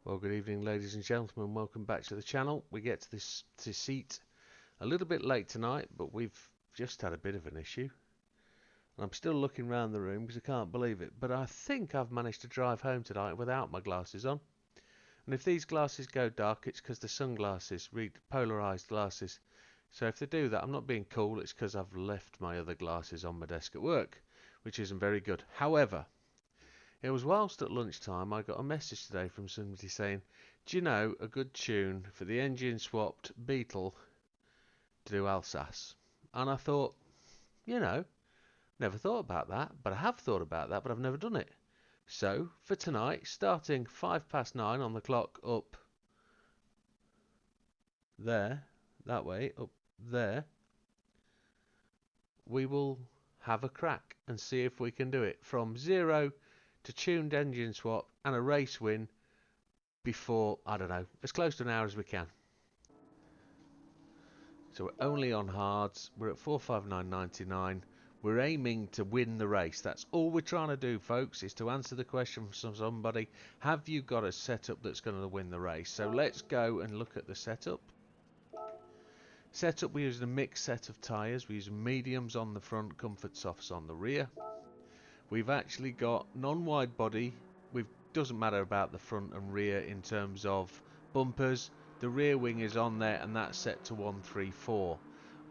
Well, good evening, ladies and gentlemen. Welcome back to the channel. We get to this seat a little bit late tonight, but we've just had a bit of an issue. And I'm still looking around the room because I can't believe it. But I think I've managed to drive home tonight without my glasses on. And if these glasses go dark, it's because the sunglasses, polarized glasses. So if they do that, I'm not being cool. It's because I've left my other glasses on my desk at work, which isn't very good. However, it was whilst at lunchtime I got a message today from somebody saying, do you know a good tune for the engine swapped Beetle to do Alsace? And I thought, never thought about that, but I have thought about that, but I've never done it. So for tonight, starting 9:05 on the clock up there, that way, up there, we will have a crack and see if we can do it from zero to tuned engine swap and a race win before, I don't know, as close to an hour as we can. So we're only on hards. We're at 459.99. We're aiming to win the race. That's all we're trying to do, folks, is to answer the question from somebody. Have you got a setup that's going to win the race? So let's go and look at the setup. Setup, we're using a mixed set of tyres. We're using mediums on the front, comfort softs on the rear. We've actually got non-wide body. Doesn't matter about the front and rear in terms of bumpers. The rear wing is on there and that's set to 134.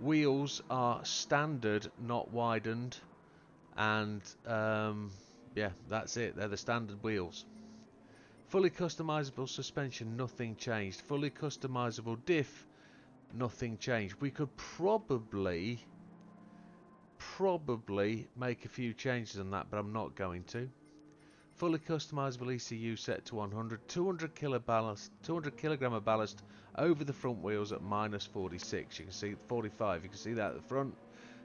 Wheels are standard, not widened, and yeah, that's it. They're the standard wheels. Fully customizable suspension, nothing changed. Fully customizable diff, nothing changed. We could probably make a few changes on that, but I'm not going to. Fully customizable ECU set to 100, 200 kilogram of ballast over the front wheels at -46. You can see 45. You can see that at the front.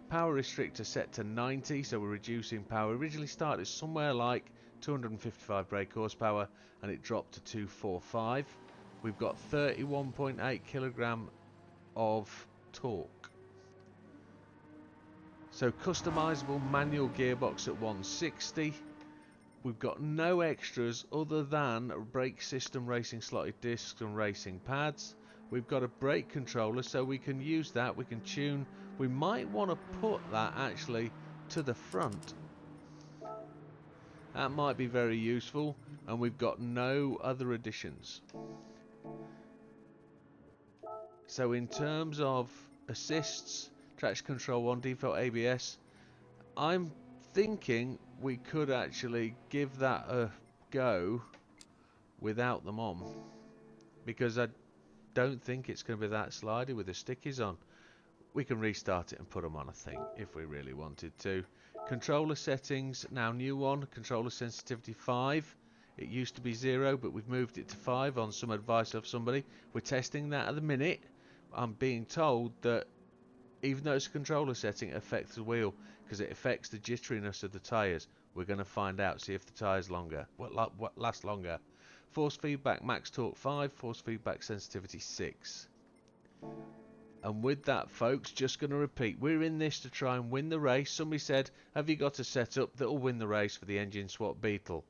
Power restrictor set to 90, so we're reducing power. Originally started somewhere like 255 brake horsepower, and it dropped to 245. We've got 31.8 kilogram of torque. So customizable manual gearbox at 160. We've got no extras other than a brake system, racing slotted discs and racing pads. We've got a brake controller, so we can use that. We can tune. We might want to put that actually to the front. That might be very useful. And we've got no other additions. So in terms of assists, traction control on default ABS, I'm thinking we could actually give that a go without them on, because I don't think it's going to be that slidey with the stickies on. We can restart it and put them on, I think, if we really wanted to. Controller settings, now new one, controller sensitivity 5. It used to be 0, but we've moved it to 5 on some advice of somebody. We're testing that at the minute. I'm being told that even though it's a controller setting, it affects the wheel because it affects the jitteriness of the tyres. We're going to find out, see if the tyres last longer. Force feedback max torque 5, force feedback sensitivity 6. And with that, folks, just going to repeat, we're in this to try and win the race. Somebody said, have you got a setup that will win the race for the engine swap Beetle?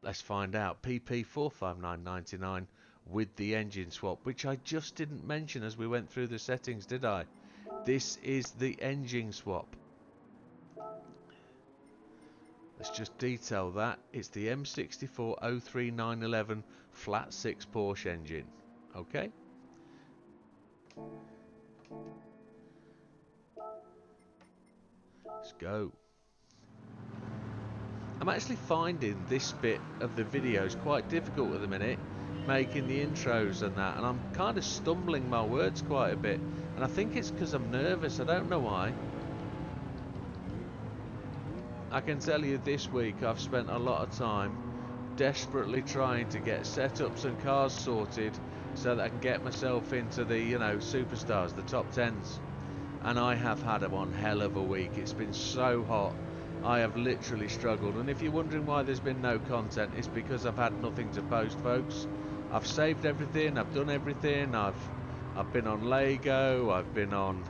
Let's find out. PP 459.99 with the engine swap, which I just didn't mention as we went through the settings, did I? This is the engine swap. Let's just detail that. It's the M64 03911 flat 6 Porsche engine. Okay? Let's go. I'm actually finding this bit of the videos quite difficult at the minute, making the intros and that, and I'm kind of stumbling my words quite a bit, and I think it's because I'm nervous. I don't know why. I can tell you this week I've spent a lot of time desperately trying to get setups and cars sorted so that I can get myself into the, superstars, the top 10s. And I have had one hell of a week. It's been so hot. I have literally struggled. And if you're wondering why there's been no content, it's because I've had nothing to post, folks. I've saved everything. I've done everything. I've been on Lego. I've been on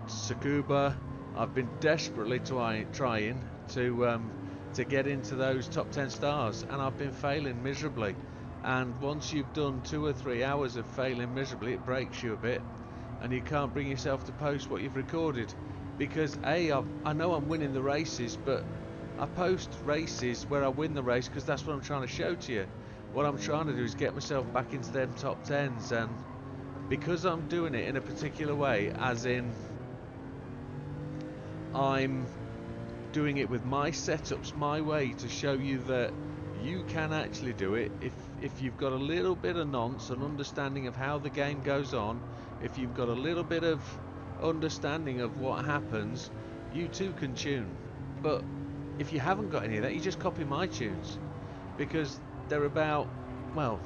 Tsukuba. I've been desperately trying to to get into those top 10 stars, and I've been failing miserably. And once you've done 2 or 3 hours of failing miserably, it breaks you a bit, and you can't bring yourself to post what you've recorded, because I know I'm winning the races, but I post races where I win the race because that's what I'm trying to show to you. What I'm trying to do is get myself back into them top 10s, and because I'm doing it in a particular way, as in I'm doing it with my setups, my way, to show you that you can actually do it if you've got a little bit of nonce and understanding of how the game goes on. If you've got a little bit of understanding of what happens, you too can tune. But if you haven't got any of that, you just copy my tunes, because they're about, well,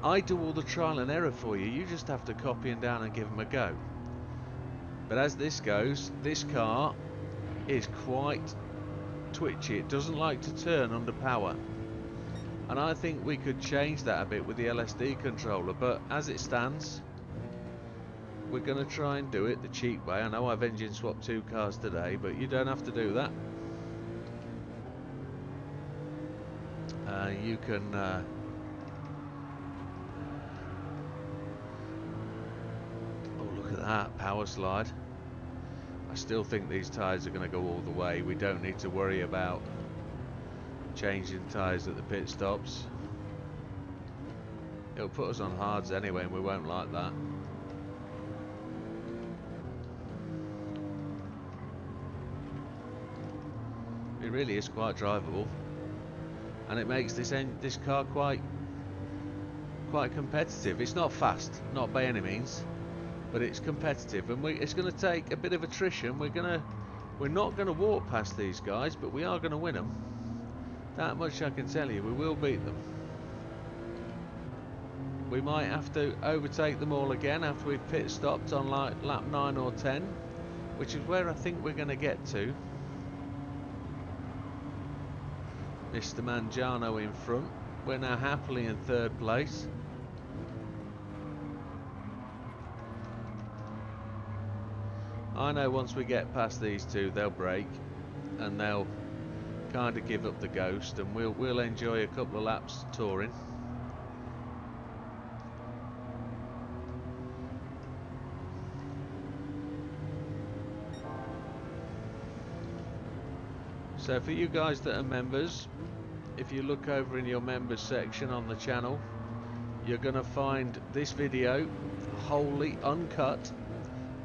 I do all the trial and error for you. You just have to copy them down and give them a go. But as this goes, this car is quite twitchy. It doesn't like to turn under power, and I think we could change that a bit with the LSD controller, but as it stands, we're going to try and do it the cheap way. I know I've engine swapped 2 cars today, but you don't have to do that. You can oh, look at that power slide. I still think these tyres are going to go all the way. We don't need to worry about changing tyres at the pit stops. It'll put us on hards anyway, and we won't like that. It really is quite drivable, and it makes this car quite competitive. It's not fast, not by any means, but it's competitive, and it's going to take a bit of attrition. We're not going to walk past these guys, but we are going to win them. That much I can tell you. We will beat them. We might have to overtake them all again after we've pit stopped on like lap 9 or 10, which is where I think we're going to get to. Mr. Mangiano in front. We're now happily in 3rd place. I know once we get past these two, they'll break and they'll kind of give up the ghost, and we'll enjoy a couple of laps touring. So for you guys that are members, if you look over in your members section on the channel, you're going to find this video wholly uncut,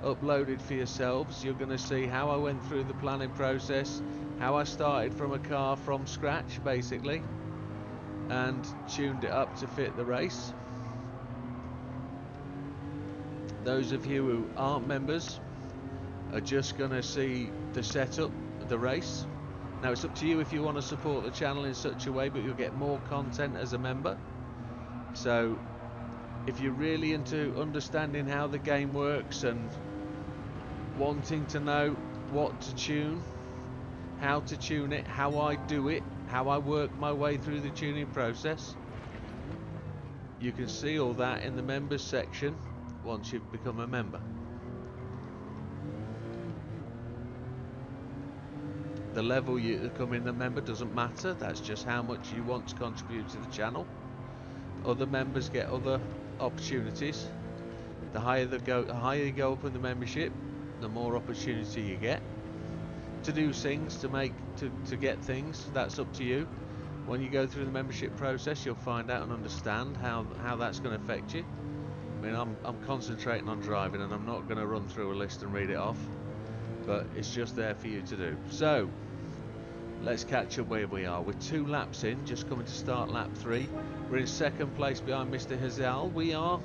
uploaded for yourselves. You're going to see how I went through the planning process, how I started from a car from scratch basically, and tuned it up to fit the race. Those of you who aren't members are just going to see the setup, the race. Now it's up to you if you want to support the channel in such a way, but you'll get more content as a member. So if you're really into understanding how the game works and wanting to know what to tune, how to tune it, how I do it, how I work my way through the tuning process, you can see all that in the members section once you've become a member. The level you become in the member doesn't matter. That's just how much you want to contribute to the channel. Other members get other opportunities. The higher you go up in the membership, the more opportunity you get to do things, to get things. That's up to you. When you go through the membership process, you'll find out and understand how that's going to affect you. I mean, I'm concentrating on driving, and I'm not going to run through a list and read it off, but it's just there for you to do. So let's catch up where we are. We're 2 laps in, just coming to start lap 3. We're in 2nd place behind Mr. Hazal. We are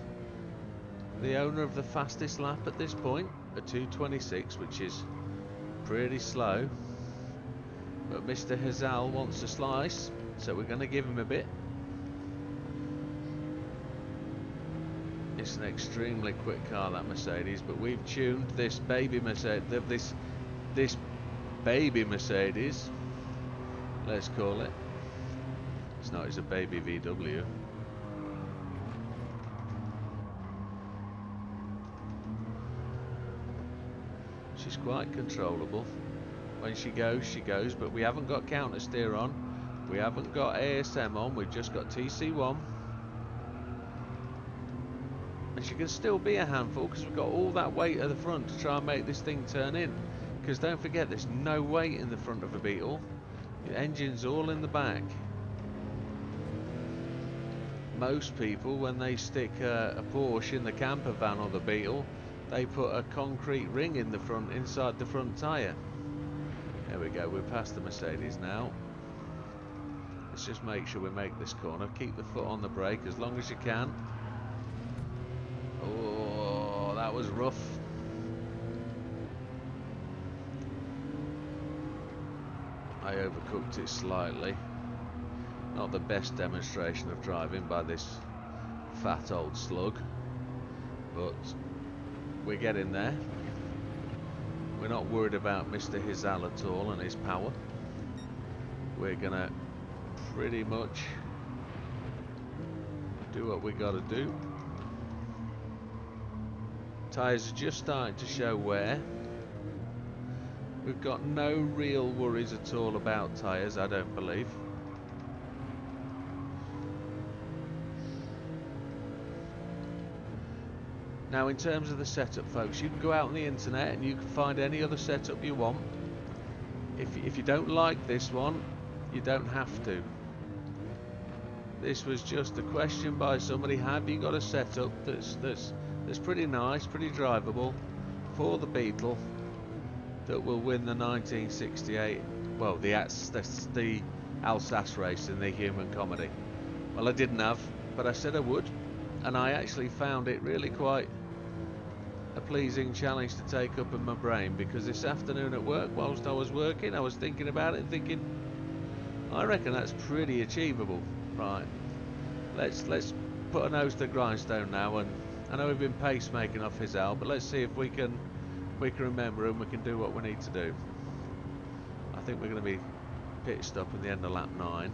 the owner of the fastest lap at this point, a 2:26, which is pretty slow. But Mr. Hazal wants a slice, so we're going to give him a bit. It's an extremely quick car, that Mercedes, but we've tuned this baby Mercedes, this baby Mercedes, let's call it. It's not, it's a baby VW. She's quite controllable. When she goes, but we haven't got counter steer on. We haven't got ASM on, we've just got TC1. And she can still be a handful because we've got all that weight at the front to try and make this thing turn in. Because don't forget, there's no weight in the front of a Beetle. The engine's all in the back. Most people, when they stick a Porsche in the camper van or the Beetle, they put a concrete ring in the front, inside the front tyre. There we go, we're past the Mercedes now. Let's just make sure we make this corner. Keep the foot on the brake as long as you can. Oh, that was rough. I overcooked it slightly. Not the best demonstration of driving by this fat old slug, but we're getting there. We're not worried about Mr. Hizal at all and his power. We're gonna pretty much do what we gotta do. Tyres are just starting to show wear. We've got no real worries at all about tyres, I don't believe. Now, in terms of the setup, folks, you can go out on the internet and you can find any other setup you want. If you don't like this one, you don't have to. This was just a question by somebody: have you got a setup that's pretty nice, pretty drivable for the Beetle that will win the 1968? Well, the Alsace race in the Human Comedy. Well, I didn't have, but I said I would. And I actually found it really quite a pleasing challenge to take up in my brain, because this afternoon at work, whilst I was working, I was thinking about it and thinking, I reckon that's pretty achievable. Right, let's put a nose to the grindstone now, and I know we've been pacemaking off Hizal, but let's see if we can remember and we can do what we need to do. I think we're going to be pit stop at the end of lap 9.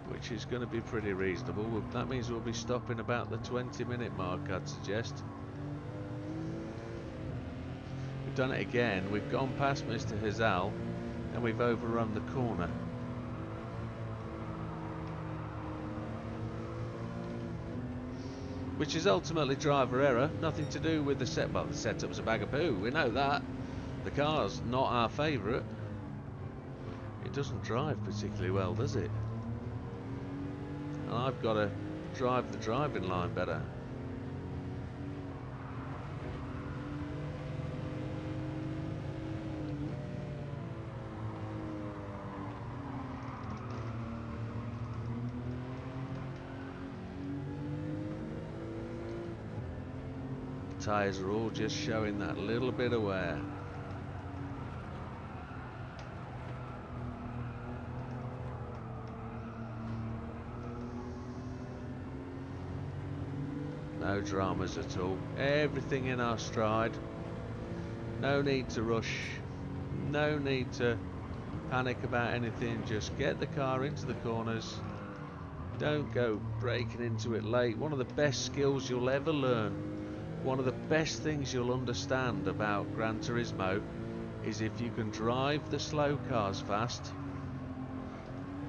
Which is going to be pretty reasonable. That means we'll be stopping about the 20-minute mark, I'd suggest. We've done it again. We've gone past Mr. Hizal and we've overrun the corner. Which is ultimately driver error, nothing to do with the set. Well, the setup's a bag of poo, we know that. The car's not our favourite. It doesn't drive particularly well, does it? I've got to drive the driving line better. The tyres are all just showing that little bit of wear. No dramas at all. Everything in our stride. No need to rush. No need to panic about anything. Just get the car into the corners. Don't go breaking into it late. One of the best skills you'll ever learn, one of the best things you'll understand about Gran Turismo, is if you can drive the slow cars fast,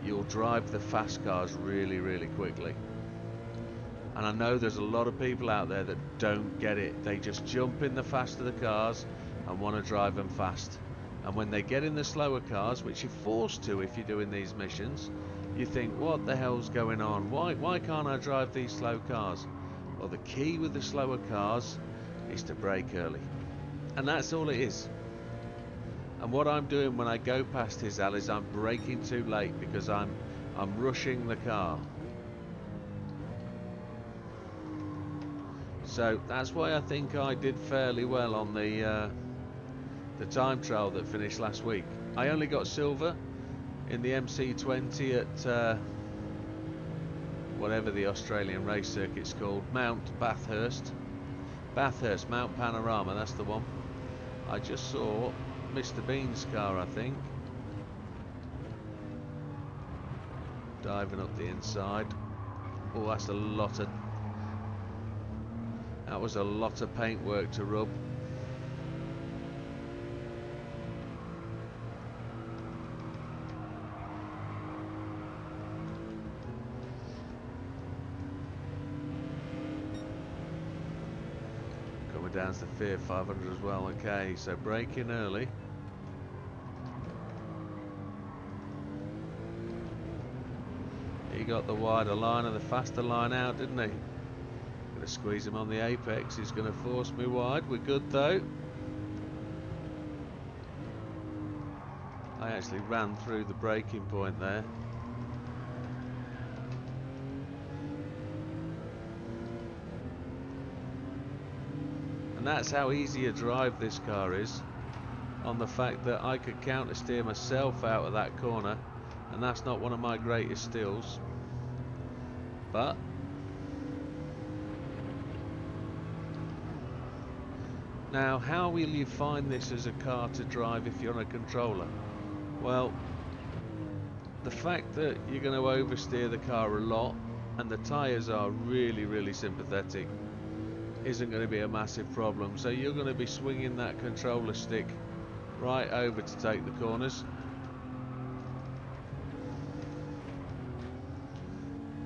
you'll drive the fast cars really, really quickly. And I know there's a lot of people out there that don't get it. They just jump in the faster the cars and want to drive them fast. And when they get in the slower cars, which you're forced to if you're doing these missions, you think, what the hell's going on? Why can't I drive these slow cars? Well, the key with the slower cars is to brake early. And that's all it is. And what I'm doing when I go past Hizal is I'm braking too late because I'm rushing the car. So that's why I think I did fairly well on the time trial that finished last week. I only got silver in the MC20 at whatever the Australian race circuit's called, Mount Bathurst, Mount Panorama, that's the one. I just saw Mr. Bean's car, I think, diving up the inside. Oh, that's a lot of... That was a lot of paintwork to rub. down to the Fiat 500 as well. Okay, so brake in early. He got the wider line and the faster line out, didn't he? Gonna squeeze him on the apex. He's gonna force me wide. We're good though. I actually ran through the braking point there. And that's how easy a drive this car is, on the fact that I could counter steer myself out of that corner, and that's not one of my greatest skills. But now, how will you find this as a car to drive if you're on a controller? Well, the fact that you're going to oversteer the car a lot and the tyres are really sympathetic isn't going to be a massive problem. So you're going to be swinging that controller stick right over to take the corners.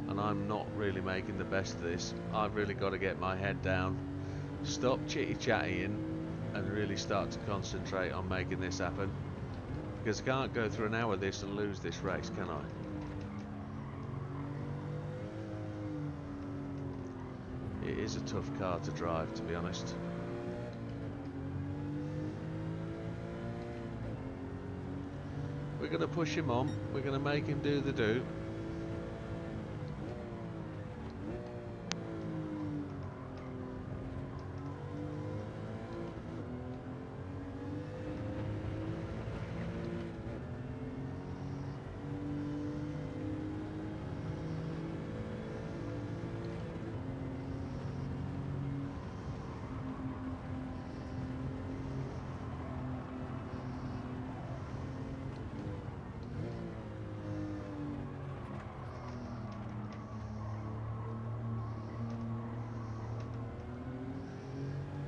And I'm not really making the best of this. I've really got to get my head down, stop chitty-chattying, and really start to concentrate on making this happen. Because I can't go through an hour of this and lose this race, can I? It is a tough car to drive, to be honest. We're going to push him on. We're going to make him do the do.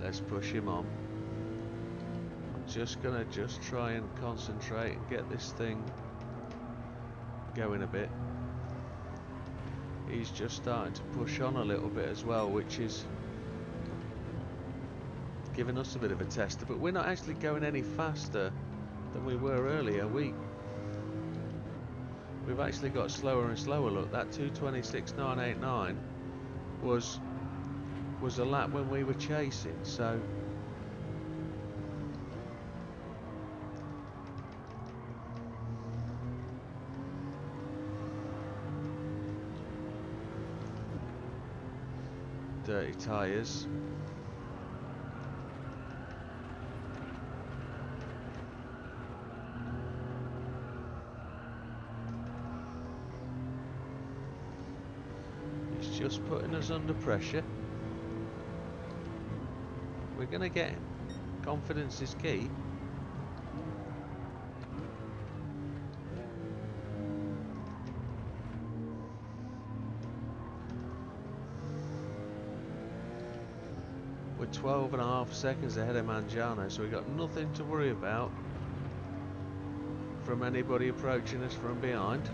Let's push him on. I'm just gonna try and concentrate and get this thing going a bit. He's just starting to push on a little bit as well, which is giving us a bit of a tester, but we're not actually going any faster than we were earlier. We've actually got slower and slower. Look, that 2:26.989 was a lap when we were chasing, so dirty tyres. He's just putting us under pressure. We're going to get him. Confidence is key. We're 12.5 seconds ahead of Mangiano, so we've got nothing to worry about from anybody approaching us from behind.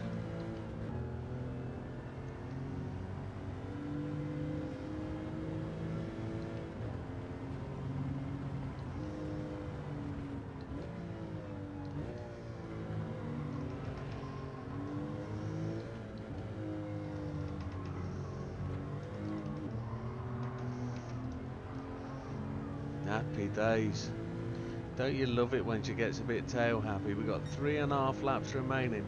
Happy days. Don't you love it when she gets a bit tail happy? We've got 3.5 laps remaining.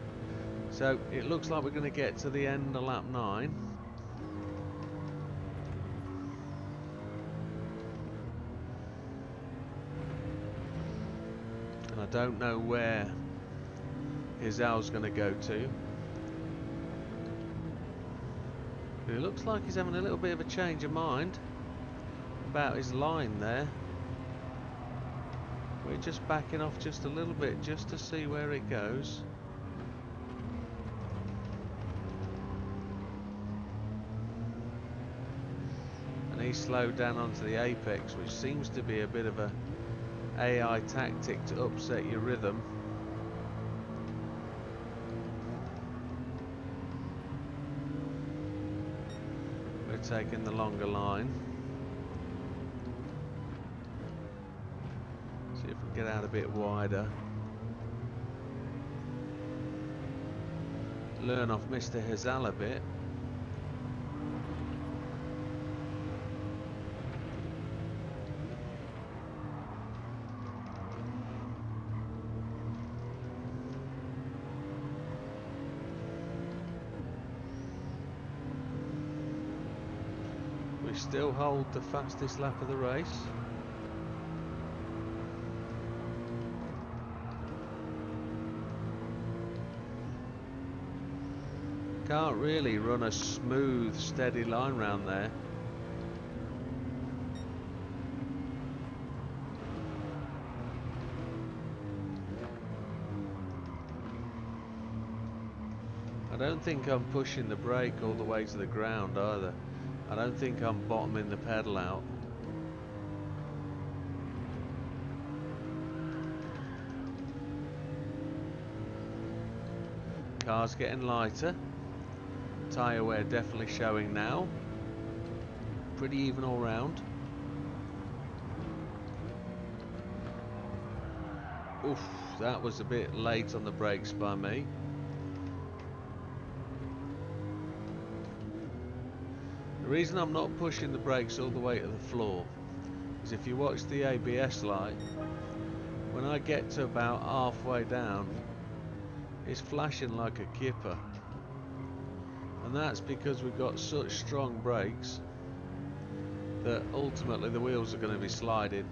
So it looks like we're going to get to the end of lap 9. And I don't know where his L's going to go to. But it looks like he's having a little bit of a change of mind about his line there. We're just backing off just a little bit just to see where it goes. And he slowed down onto the apex, which seems to be a bit of a AI tactic to upset your rhythm. We're taking the longer line. get out a bit wider. Learn off Mr. Hazal a bit. We still hold the fastest lap of the race. Can't really run a smooth, steady line round there. I don't think I'm pushing the brake all the way to the ground either. I don't think I'm bottoming the pedal out. Car's getting lighter. Tyre wear definitely showing now. Pretty even all round. Oof, that was a bit late on the brakes by me. The reason I'm not pushing the brakes all the way to the floor is if you watch the ABS light, when I get to about halfway down, it's flashing like a kipper. And that's because we've got such strong brakes that ultimately the wheels are going to be sliding.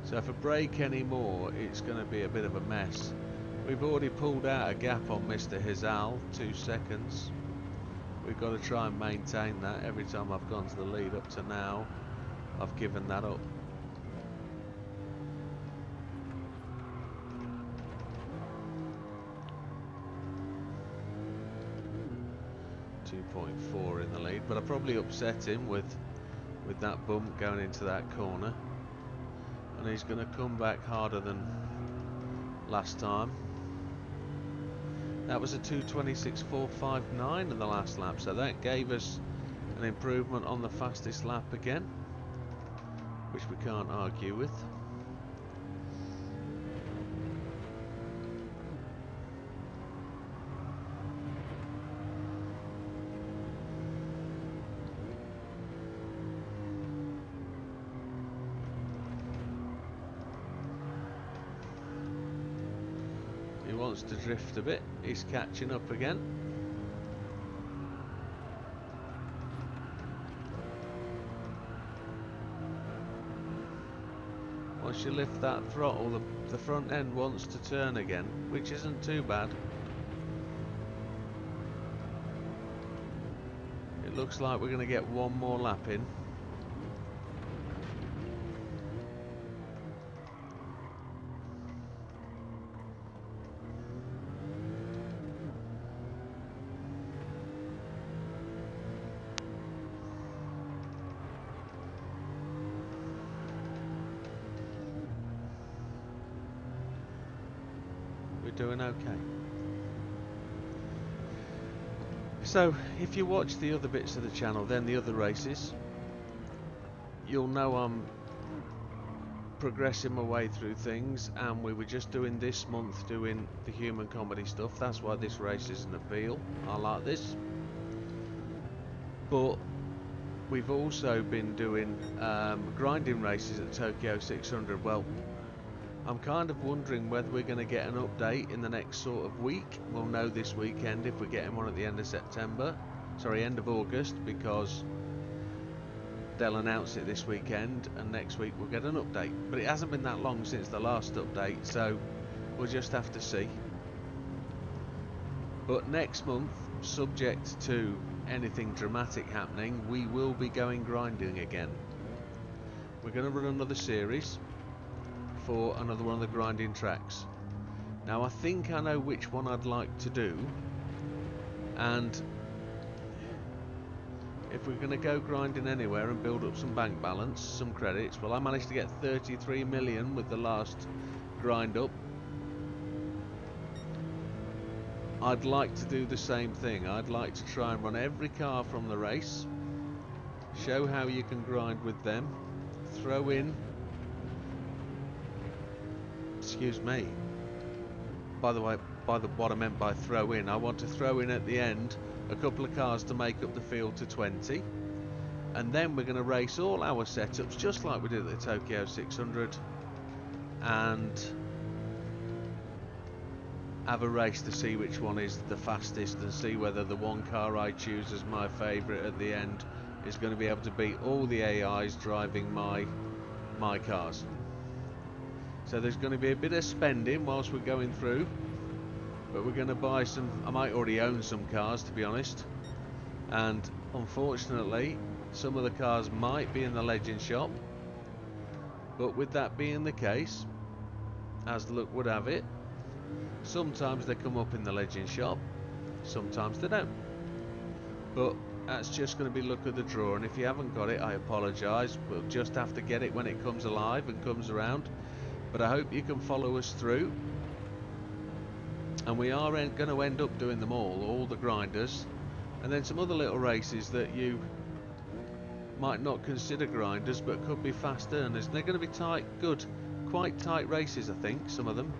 So if I brake any more, it's going to be a bit of a mess. We've already pulled out a gap on Mr. Hazal, 2 seconds. We've got to try and maintain that. Every time I've gone to the lead up to now, I've given that up. .4 in the lead, but I probably upset him with that bump going into that corner, and he's going to come back harder than last time. That was a 2:26.459 in the last lap, so that gave us an improvement on the fastest lap again, which we can't argue with. Wants to drift a bit, he's catching up again. Once you lift that throttle, the front end wants to turn again, which isn't too bad. It looks like we're going to get one more lap in. Doing okay. So if you watch the other bits of the channel, then the other races, you'll know I'm progressing my way through things, and we were just doing this month doing the human comedy stuff. That's why this race is an appeal. I like this. But we've also been doing grinding races at Tokyo 600. Well, I'm kind of wondering whether we're going to get an update in the next sort of week. We'll know this weekend if we're getting one at the end of September. Sorry, end of August, because they'll announce it this weekend, and next week we'll get an update. But it hasn't been that long since the last update, so we'll just have to see. But next month, subject to anything dramatic happening, we will be going grinding again. We're going to run another series for another one of the grinding tracks. Now I think I know which one I'd like to do, and if we're going to go grinding anywhere and build up some bank balance, some credits, well, I managed to get 33 million with the last grind up. I'd like to do the same thing. I'd like to try and run every car from the race, show how you can grind with them, throw in excuse me. By the way, what I meant by throw in, I want to throw in at the end a couple of cars to make up the field to 20, and then we're going to race all our setups just like we did at the Tokyo 600 and have a race to see which one is the fastest and see whether the one car I choose as my favourite at the end is going to be able to beat all the AIs driving my cars. So there's going to be a bit of spending whilst we're going through, but we're going to buy some. I might already own some cars, to be honest, and unfortunately some of the cars might be in the Legend shop, but with that being the case, as luck would have it, sometimes they come up in the Legend shop, sometimes they don't, but that's just going to be luck of the draw, and if you haven't got it, I apologise. We'll just have to get it when it comes alive and comes around, but I hope you can follow us through. And we are going to end up doing them all the grinders, and then some other little races that you might not consider grinders but could be fast earners. They're going to be tight, good, quite tight races, I think, some of them.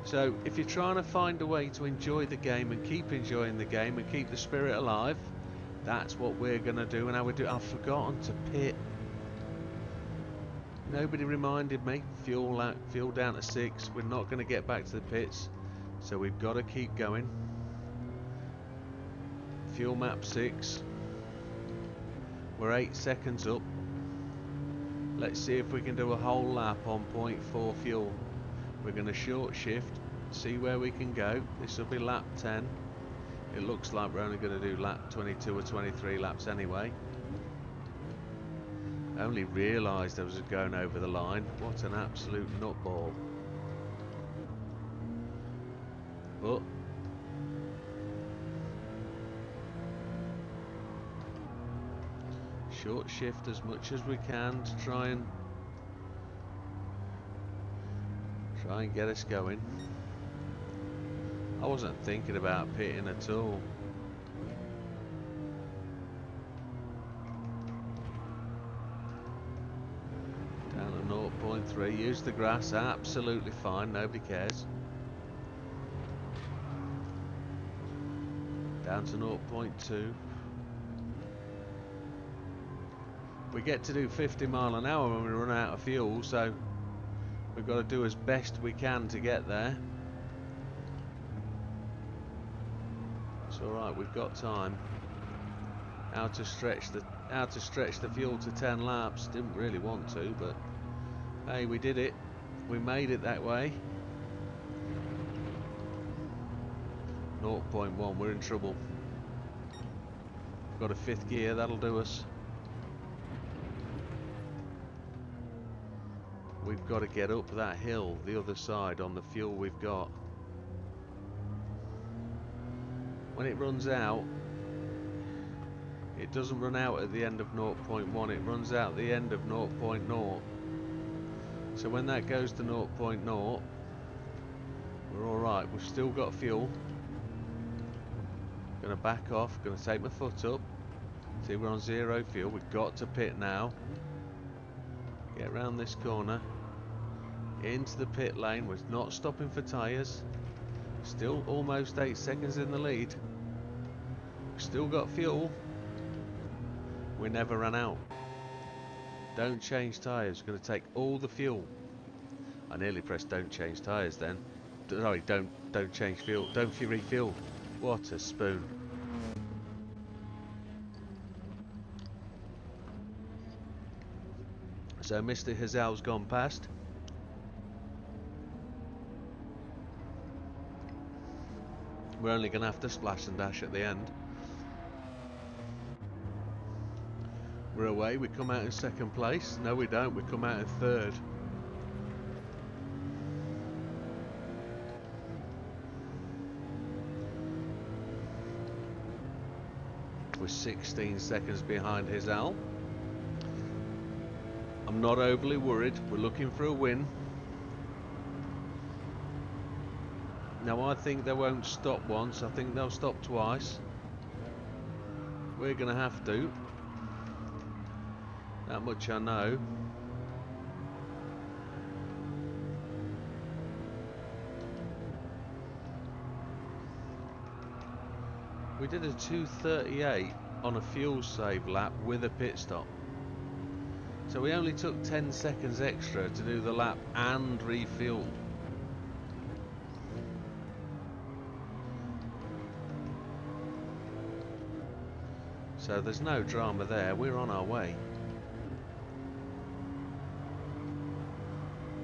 So if you're trying to find a way to enjoy the game and keep enjoying the game and keep the spirit alive, that's what we're going to do. And I would do. I've forgotten to pit. Nobody reminded me. Fuel down to 6. We're not going to get back to the pits, so we've got to keep going. Fuel map 6. We're 8 seconds up. Let's see if we can do a whole lap on 0.4 fuel. We're going to short shift, see where we can go. This will be lap 10. It looks like we're only going to do lap 22 or 23 laps anyway. I only realised I was going over the line. What an absolute nutball. But short shift as much as we can to try and get us going. I wasn't thinking about pitting at all. Down to 0.3. Use the grass, absolutely fine, nobody cares. Down to 0.2. We get to do 50 mile an hour when we run out of fuel, so we've got to do as best we can to get there. It's alright, we've got time. How to stretch the fuel to 10 laps. Didn't really want to, but hey, we did it. We made it that way. 0.1, we're in trouble. Got a 5th gear, that'll do us. We've got to get up that hill, the other side, on the fuel we've got. When it runs out, it doesn't run out at the end of 0.1, it runs out at the end of 0.0. So when that goes to 0.0, we're alright, we've still got fuel. Gonna back off, gonna take my foot up. See, we're on 0 fuel, we've got to pit now. Get round this corner, into the pit lane. We're not stopping for tyres. Still almost 8 seconds in the lead. We've still got fuel. We never ran out. Don't change tyres. We're going to take all the fuel. I nearly pressed don't change tyres then. Sorry, don't change fuel. Don't refuel. What a spoon. So Mr. Hazel's gone past. We're only going to have to splash and dash at the end. We're away. We come out in 2nd place. No, we don't. We come out in 3rd. We're 16 seconds behind Hazel. I'm not overly worried. We're looking for a win. Now I think they won't stop once. I think they'll stop twice. We're going to have to. That much I know. We did a 2:38 on a fuel save lap with a pit stop. So we only took 10 seconds extra to do the lap and refuel. So there's no drama there, we're on our way.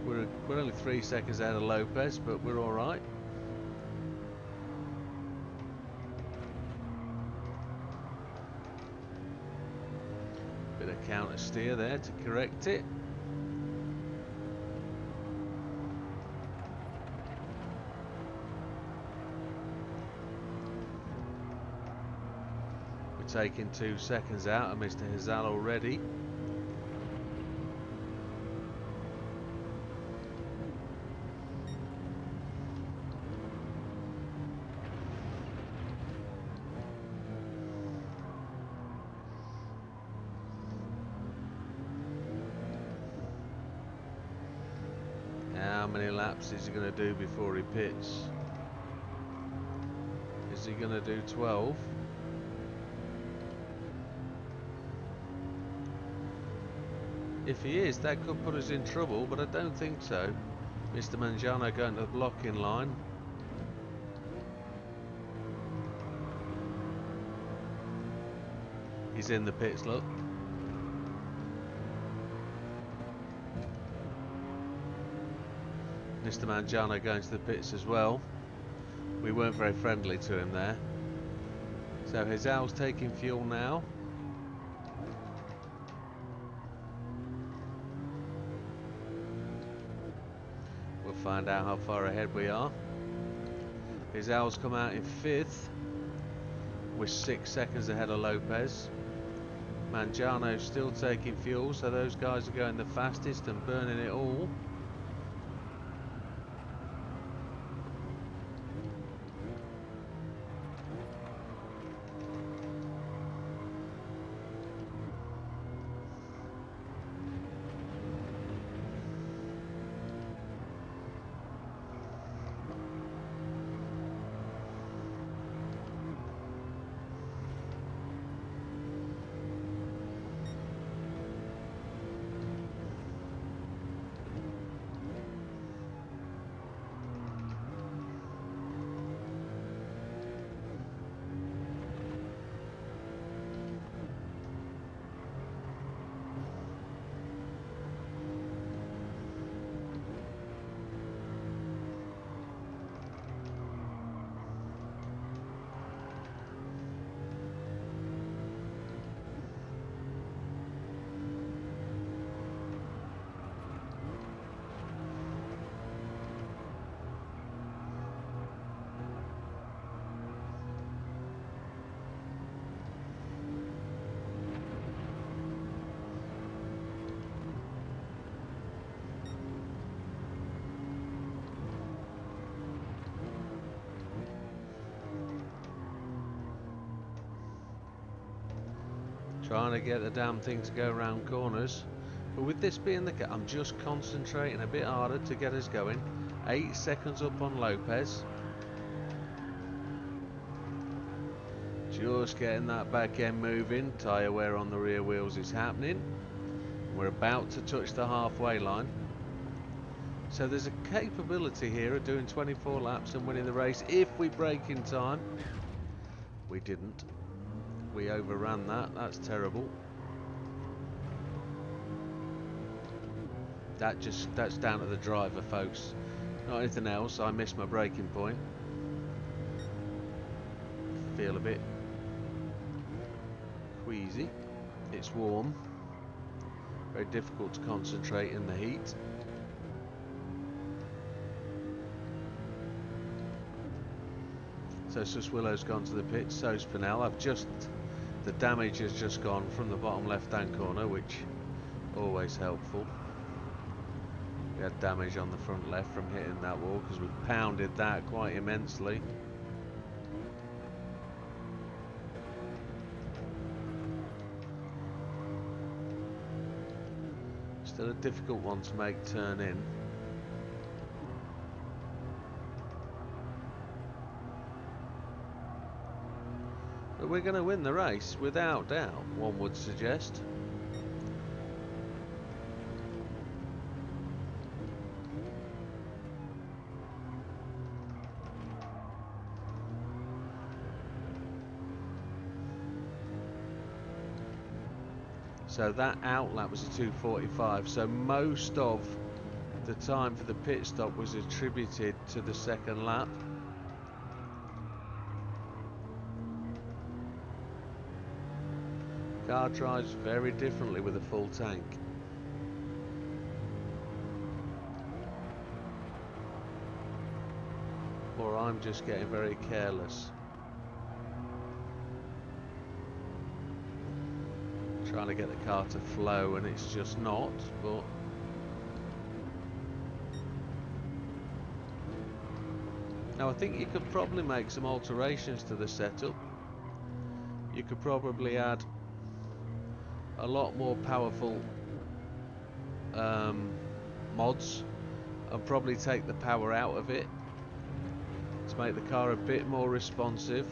We're only 3 seconds ahead of Lopez, but we're alright. Bit of counter steer there to correct it. We're taking 2 seconds out of Mr. Hazal already. How many laps is he going to do before he pits? Is he going to do 12? If he is, that could put us in trouble, but I don't think so. Mr. Mangiano going to the blocking line. He's in the pits, look. Mr. Mangiano going to the pits as well. We weren't very friendly to him there. So Hazal's taking fuel now. We'll find out how far ahead we are. Hazal's come out in 5th. We're 6 seconds ahead of Lopez. Mangiano's still taking fuel, so those guys are going the fastest and burning it all. Trying to get the damn thing to go around corners. But with this being the case, I'm just concentrating a bit harder to get us going. 8 seconds up on Lopez. Just getting that back end moving. Tyre wear on the rear wheels is happening. We're about to touch the halfway line. So there's a capability here of doing 24 laps and winning the race if we break in time. We didn't. We overran that. That's terrible. That's down to the driver, folks. Not anything else. I missed my braking point. Feel a bit queasy. It's warm. Very difficult to concentrate in the heat. So Suswillow's gone to the pit. So's Pinel. The damage has just gone from the bottom left-hand corner, which always helpful. We had damage on the front left from hitting that wall because we pounded that quite immensely. Still a difficult one to make turn in. But we're going to win the race, without doubt, one would suggest. So that out lap was a 2:45, so most of the time for the pit stop was attributed to the second lap. Car drives very differently with a full tank. Or I'm just getting very careless. Trying to get the car to flow and it's just not, but now I think you could probably make some alterations to the setup. You could probably add a lot more powerful mods and probably take the power out of it to make the car a bit more responsive.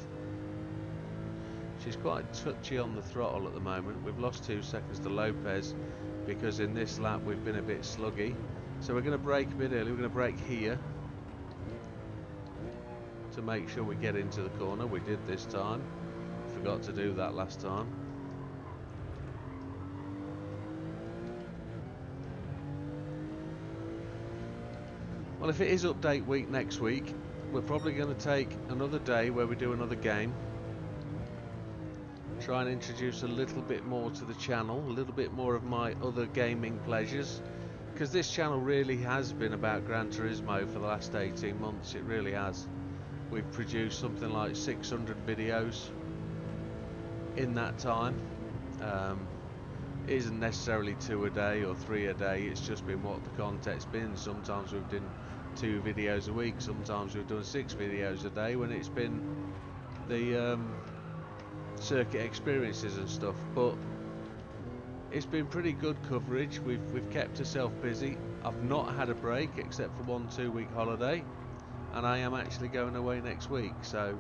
She's quite touchy on the throttle at the moment. We've lost 2 seconds to Lopez because in this lap we've been a bit sluggy. So we're going to brake a bit early. We're going to brake here to make sure we get into the corner. We did this time. Forgot to do that last time. Well, if it is update week next week, we're probably going to take another day where we do another game. Try and introduce a little bit more to the channel, a little bit more of my other gaming pleasures, because this channel really has been about Gran Turismo for the last 18 months. It really has. We've produced something like 600 videos in that time. It isn't necessarily 2 a day or 3 a day, it's just been what the content's been. Sometimes we've done 2 videos a week, sometimes we've done 6 videos a day when it's been the circuit experiences and stuff, but it's been pretty good coverage. We've kept ourselves busy. I've not had a break except for 1 2-week holiday, and I am actually going away next week, so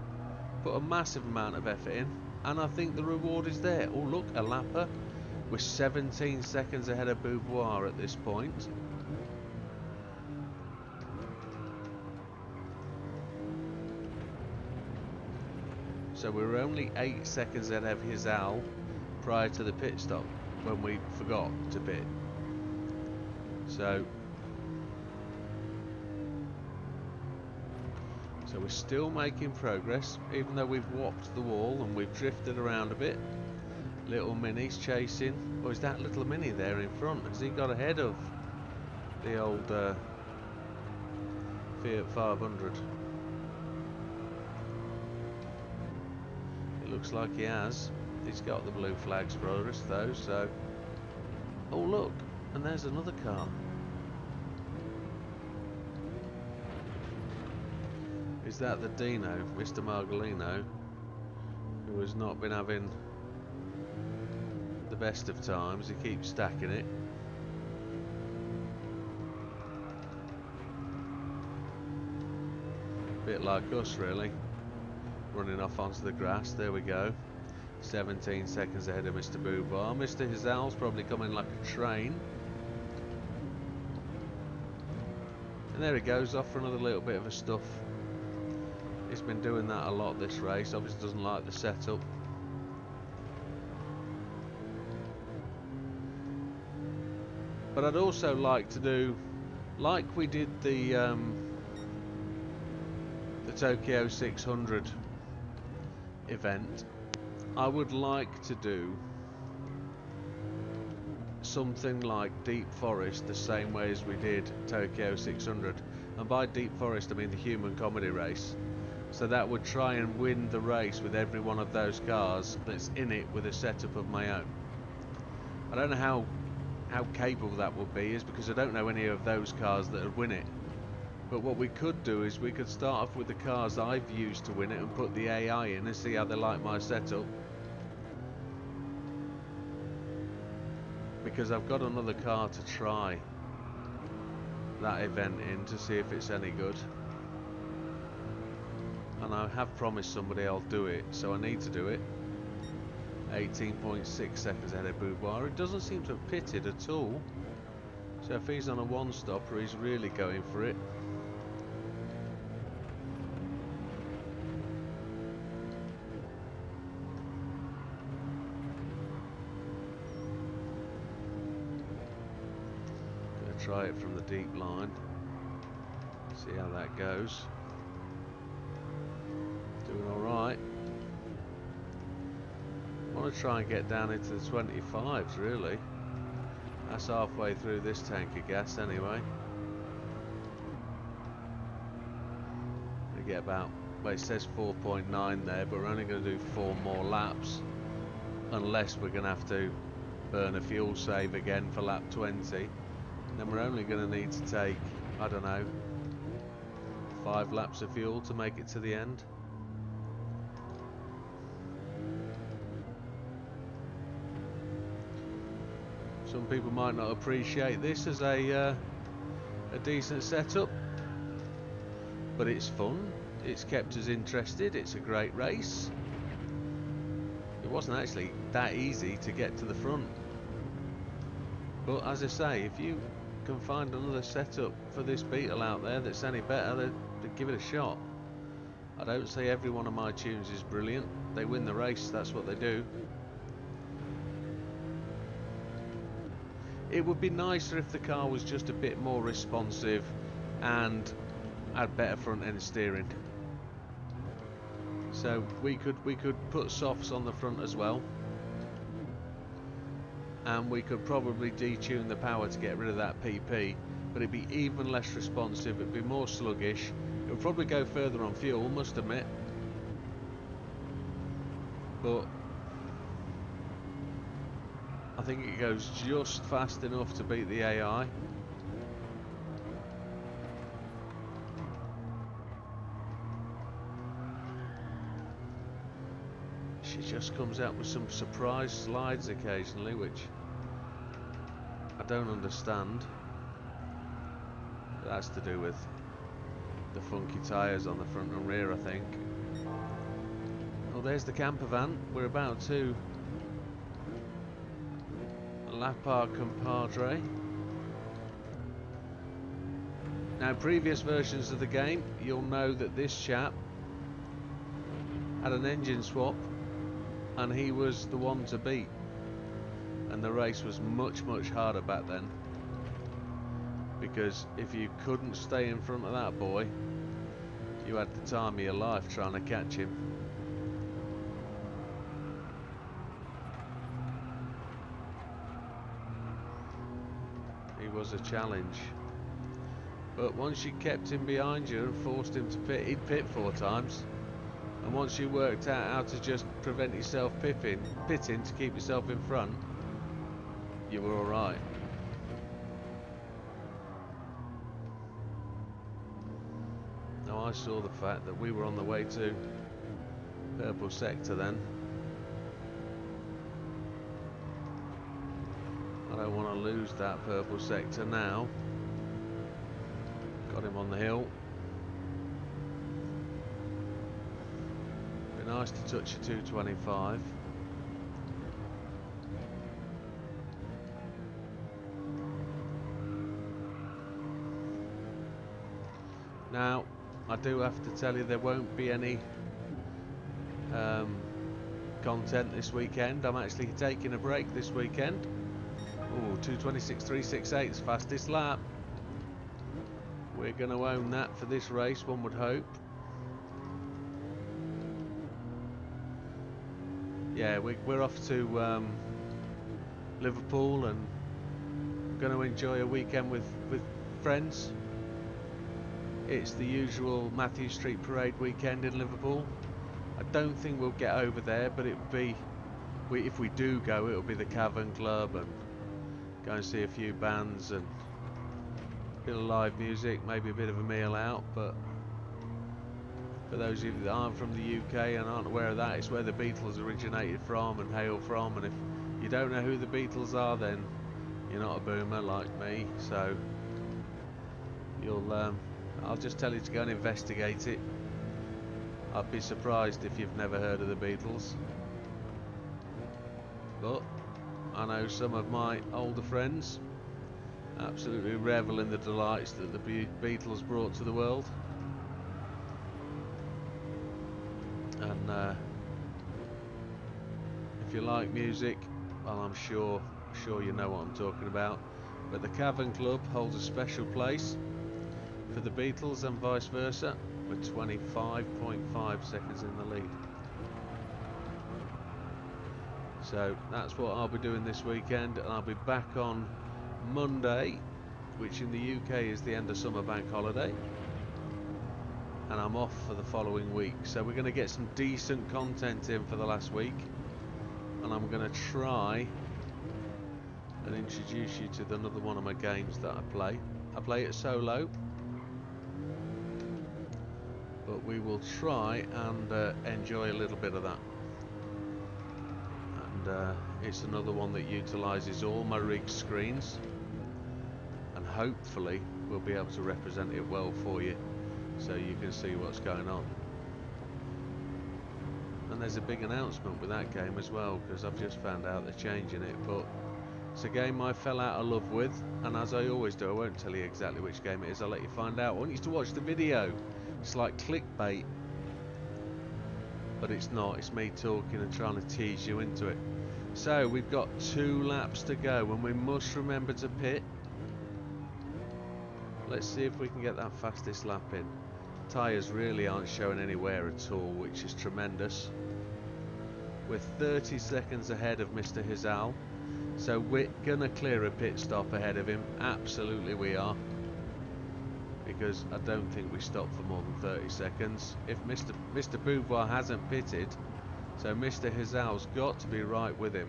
put a massive amount of effort in, and I think the reward is there. Oh look, a lapper. We're 17 seconds ahead of Beauvoir at this point. So we were only 8 seconds ahead of Hizal prior to the pit stop when we forgot to pit. So we're still making progress, even though we've whopped the wall and we've drifted around a bit. Little Mini's chasing. Or is that Little Mini there in front? Has he got ahead of the old Fiat 500? It looks like he has. He's got the blue flags for us though, so... Oh look, and there's another car. Is that the Dino, Mr. Margolino, who has not been having the best of times? He keeps stacking it. Bit like us really. Running off onto the grass, there we go. 17 seconds ahead of Mr. Beauvoir. Mr. Hizal's probably coming like a train. And there he goes, off for another little bit of a stuff. He's been doing that a lot this race, obviously doesn't like the setup. But I'd also like to do, like we did the Tokyo 600 event, I would like to do something like Deep Forest the same way as we did Tokyo 600, and by Deep Forest I mean the human comedy race. So that would try and win the race with every one of those cars that's in it with a setup of my own. I don't know how capable that would be, is because I don't know any of those cars that would win it. But what we could do is we could start off with the cars I've used to win it and put the AI in and see how they like my setup. Because I've got another car to try that event in to see if it's any good. and I have promised somebody I'll do it, so I need to do it. 18.6 seconds ahead of Boudoir. It doesn't seem to have pitted at all, so if he's on a one-stopper, he's really going for it. Gonna try it from the deep line, see how that goes. Doing alright. I want to try and get down into the 25s, really. That's halfway through this tank of gas anyway. We get about, well, it says 4.9 there, but we're only going to do 4 more laps, unless we're going to have to burn a fuel save again for lap 20. And then we're only going to need to take, I don't know, 5 laps of fuel to make it to the end. Some people might not appreciate this as a decent setup, but it's fun. It's kept us interested. It's a great race. It wasn't actually that easy to get to the front, but as I say, if you can find another setup for this Beetle out there that's any better, then give it a shot. I don't say every one of my tunes is brilliant. They win the race, that's what they do. It would be nicer if the car was just a bit more responsive and had better front end steering. So we could put softs on the front as well, and we could probably detune the power to get rid of that PP, but it'd be even less responsive, it'd be more sluggish, it would probably go further on fuel, must admit, but I think it goes just fast enough to beat the AI. She just comes out with some surprise slides occasionally, which I don't understand. But that's to do with the funky tyres on the front and rear, I think. Oh, there's the camper van. We're about to lap our compadre. Now, previous versions of the game, you'll know that this chap had an engine swap and he was the one to beat, and the race was much harder back then, because if you couldn't stay in front of that boy, you had the time of your life trying to catch him. He was a challenge, but once you kept him behind you and forced him to pit, he'd pit 4 times. And once you worked out how to just prevent yourself pitting to keep yourself in front, you were alright. Now, I saw the fact that we were on the way to purple sector then. I don't want to lose that purple sector now. Got him on the hill. Be nice to touch a 225. Now, I do have to tell you there won't be any content this weekend. I'm actually taking a break this weekend. Ooh, 2:26.368's fastest lap. We're going to own that for this race, one would hope. Yeah, we're off to Liverpool, and we're going to enjoy a weekend with friends. It's the usual Matthew Street Parade weekend in Liverpool. I don't think we'll get over there, but it would be, if we do go, it'll be the Cavern Club, and go and see a few bands and a bit of live music, maybe a bit of a meal out. But for those of you that aren't from the UK and aren't aware of that, it's where the Beatles originated from and hail from, and if you don't know who the Beatles are, then you're not a boomer like me, so you'll I'll just tell you to go and investigate it. I'd be surprised if you've never heard of the Beatles. But I know some of my older friends absolutely revel in the delights that the Beatles brought to the world. And if you like music, well, I'm sure you know what I'm talking about. But the Cavern Club holds a special place for the Beatles and vice versa, with 25.5 seconds in the lead. So that's what I'll be doing this weekend, and I'll be back on Monday, which in the UK is the end of summer bank holiday, and I'm off for the following week. So we're going to get some decent content in for the last week, and I'm going to try and introduce you to another one of my games that I play. I play it solo, but we will try and enjoy a little bit of that. And it's another one that utilises all my rig screens, and hopefully we'll be able to represent it well for you so you can see what's going on. And there's a big announcement with that game as well, because I've just found out they're changing it, but it's a game I fell out of love with, and as I always do, I won't tell you exactly which game it is, I'll let you find out. I want you to watch the video. It's like clickbait, but it's not. It's me talking and trying to tease you into it. So we've got 2 laps to go, and we must remember to pit. Let's see if we can get that fastest lap in. Tyres really aren't showing any wear at all, which is tremendous. We're 30 seconds ahead of Mr. Hizal, so we're gonna clear a pit stop ahead of him. Absolutely we are, because I don't think we stopped for more than 30 seconds. If Mr. Beauvoir hasn't pitted, so Mr. Hizal's got to be right with him.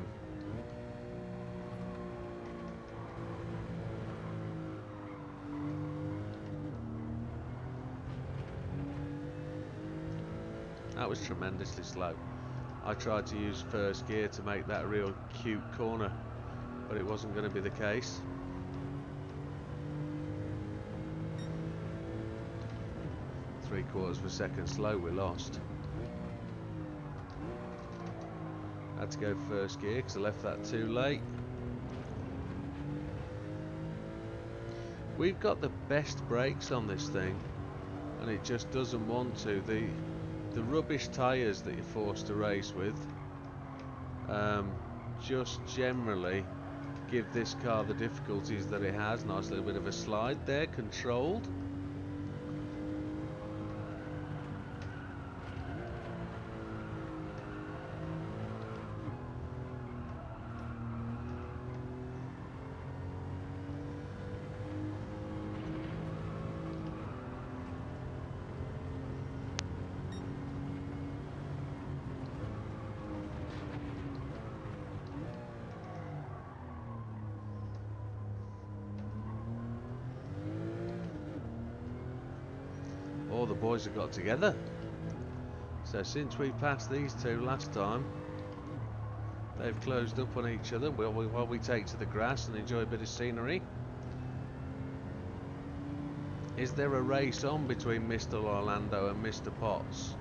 That was tremendously slow. I tried to use first gear to make that a real cute corner, but it wasn't going to be the case. Three-quarters of a second slow, we lost. Had to go first gear because I left that too late. We've got the best brakes on this thing, and it just doesn't want to. The rubbish tyres that you're forced to race with just generally give this car the difficulties that it has. Nice little bit of a slide there, controlled. All the boys have got together. So since we passed these two last time, they've closed up on each other while we take to the grass and enjoy a bit of scenery. Is there a race on between Mr. Orlando and Mr. Potts?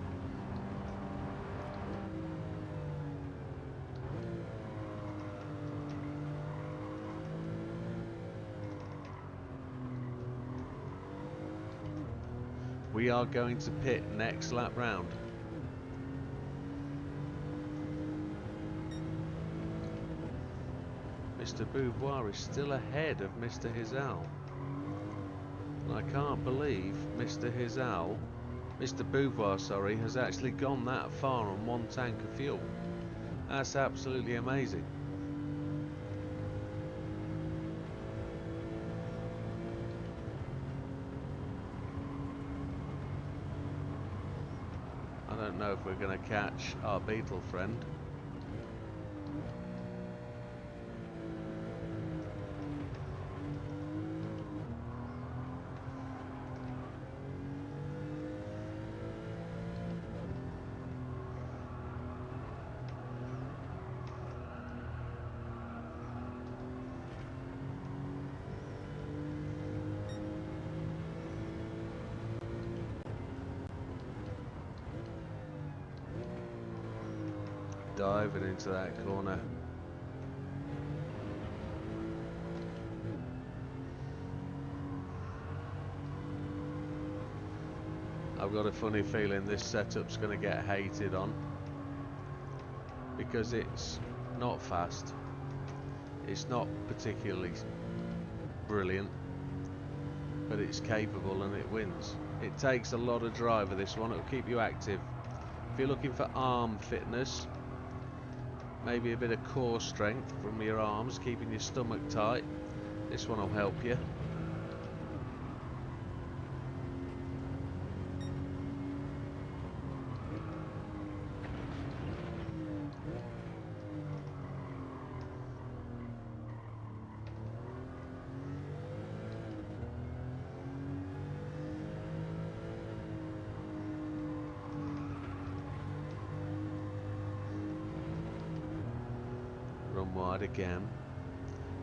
We are going to pit next lap round. Mr. Beauvoir is still ahead of Mr. Hizal. And I can't believe Mr. Beauvoir, sorry, has actually gone that far on 1 tank of fuel. That's absolutely amazing. I don't know if we're going to catch our Beetle friend. diving into that corner. I've got a funny feeling this setup's going to get hated on because it's not fast, it's not particularly brilliant, but it's capable and it wins. It takes a lot of driver, this one. It'll keep you active. If you're looking for arm fitness, maybe a bit of core strength from your arms, keeping your stomach tight, this one will help you. Run wide again.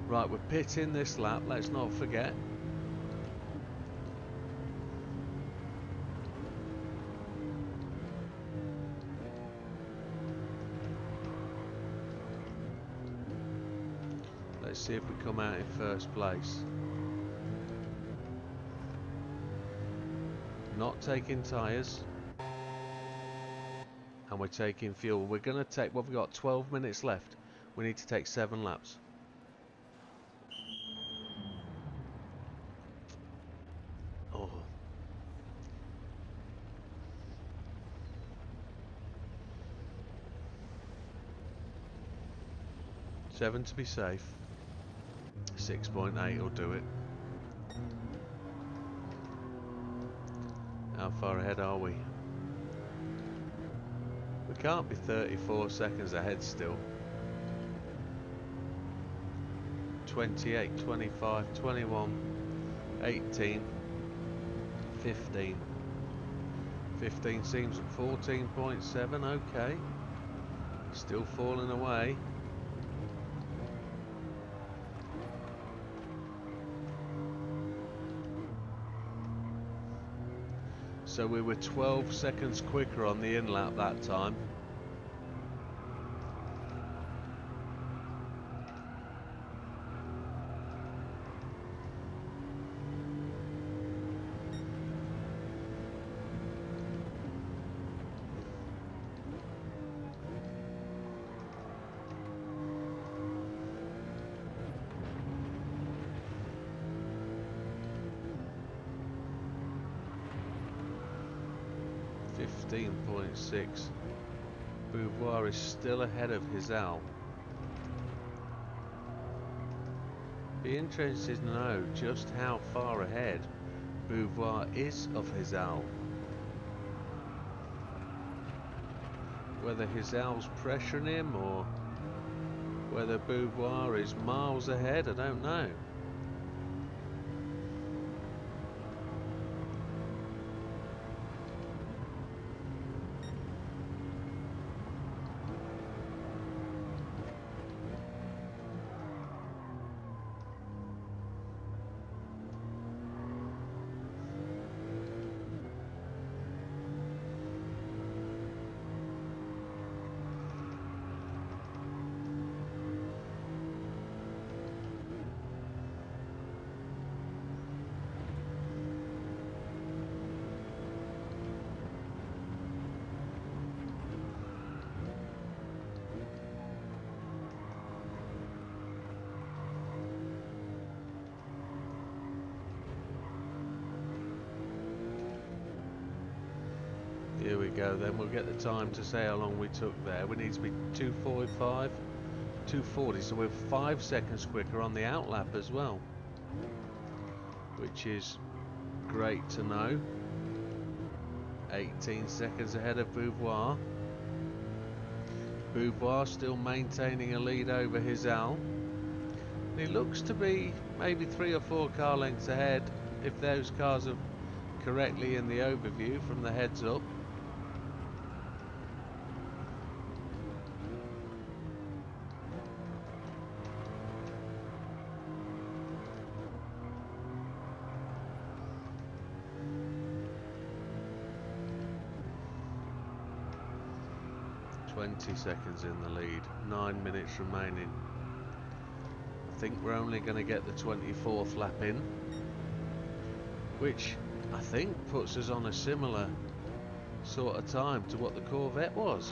Right, we're pitting this lap, let's not forget. Let's see if we come out in first place. Not taking tyres. And we're taking fuel. We're going to take, well, we've got 12 minutes left. We need to take 7 laps. Oh. Seven to be safe. 6.8 will do it. How far ahead are we? We can't be 34 seconds ahead still. 28, 25, 21, 18, 15. 15 seems at 14.7, okay. Still falling away. So we were 12 seconds quicker on the in-lap that time. .6. Beauvoir is still ahead of Hizal. Be interested to know just how far ahead Beauvoir is of Hizal. Whether Hizal's pressuring him or whether Beauvoir is miles ahead, I don't know. Here we go then, we'll get the time to say how long we took there. We need to be 2:45, 2:40, so we're 5 seconds quicker on the outlap as well, which is great to know. 18 seconds ahead of Beauvoir. Beauvoir still maintaining a lead over Hizal. He looks to be maybe 3 or 4 car lengths ahead if those cars are correctly in the overview from the heads up. 20 seconds in the lead, 9 minutes remaining. I think we're only going to get the 24th lap in, which I think puts us on a similar sort of time to what the Corvette was.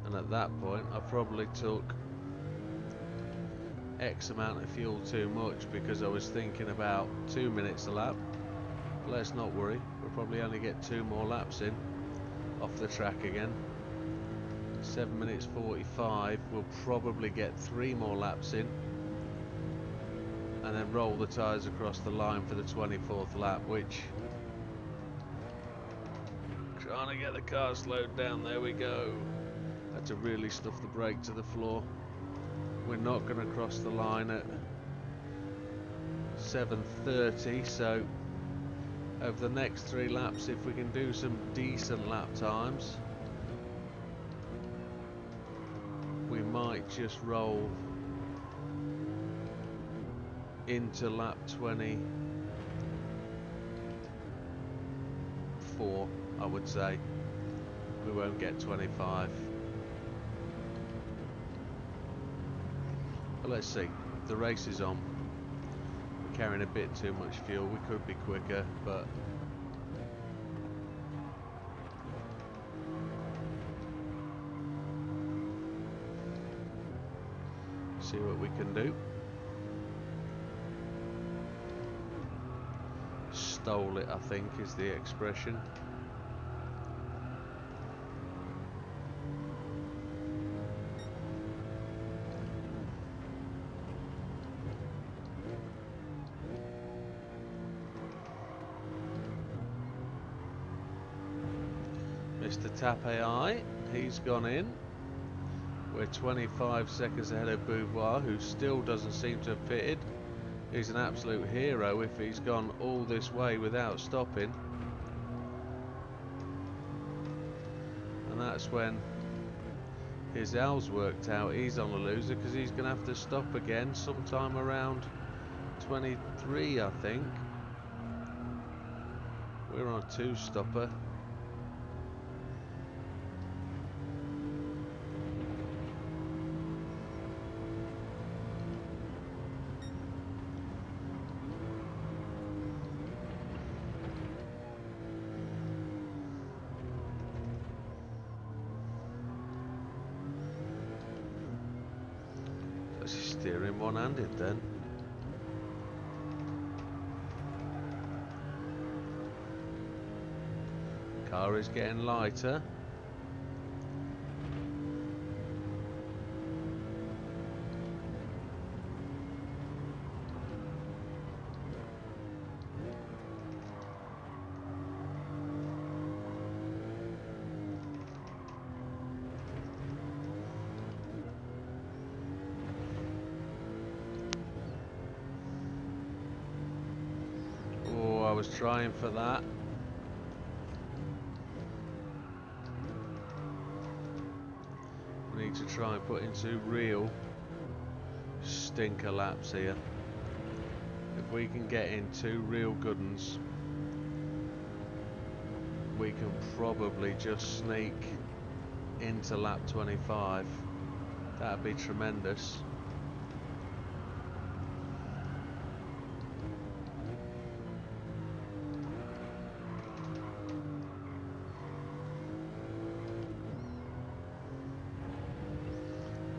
And at that point I probably took X amount of fuel too much, because I was thinking about 2 minutes a lap. But let's not worry, we'll probably only get 2 more laps in off the track again. 7 minutes 45, we'll probably get 3 more laps in and then roll the tyres across the line for the 24th lap, which, trying to get the car slowed down, there we go. Had to really stuff the brake to the floor. We're not going to cross the line at 7:30, so over the next 3 laps, if we can do some decent lap times, we might just roll into lap 24, I would say. We won't get 25. But let's see, the race is on. We're carrying a bit too much fuel, we could be quicker, but see what we can do. Stole it, I think, is the expression. Mr. Tap AI, he's gone in. We're 25 seconds ahead of Beauvoir, who still doesn't seem to have pitted. He's an absolute hero if he's gone all this way without stopping. And that's when his L's worked out. He's on a loser because he's going to have to stop again sometime around 23, I think. We're on a 2-stopper. Steering one-handed then. Car is getting lighter. I was trying for that. We need to try and put into real stinker laps here. If we can get in 2 real good ones, we can probably just sneak into lap 25. That'd be tremendous.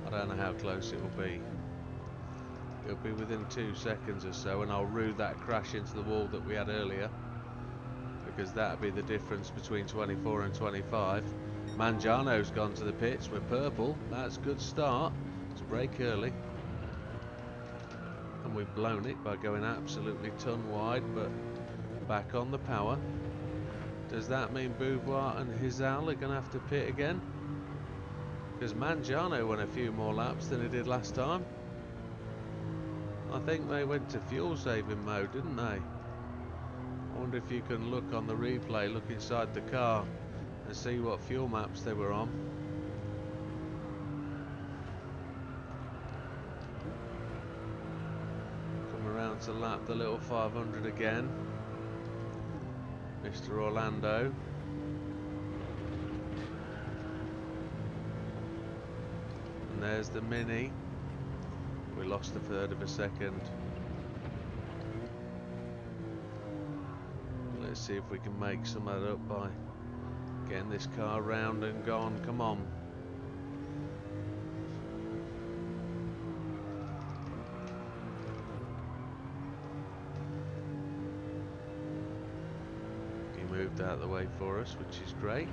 I don't know how close it will be. It'll be within 2 seconds or so, and I'll rue that crash into the wall that we had earlier, because that'd be the difference between 24 and 25. Mangiano's gone to the pits. We're purple. That's a good start. Let's brake early. And we've blown it by going absolutely ton wide, but back on the power. Does that mean Beauvoir and Hizal are going to have to pit again? Because Mangiano went a few more laps than he did last time. I think they went to fuel saving mode, didn't they? I wonder if you can look on the replay, look inside the car and see what fuel maps they were on. Come around to lap the little 500 again. Mr. Orlando. And there's the Mini. We lost a third of a second. Let's see if we can make some of that up by getting this car round and gone. Come on. He moved out of the way for us, which is great.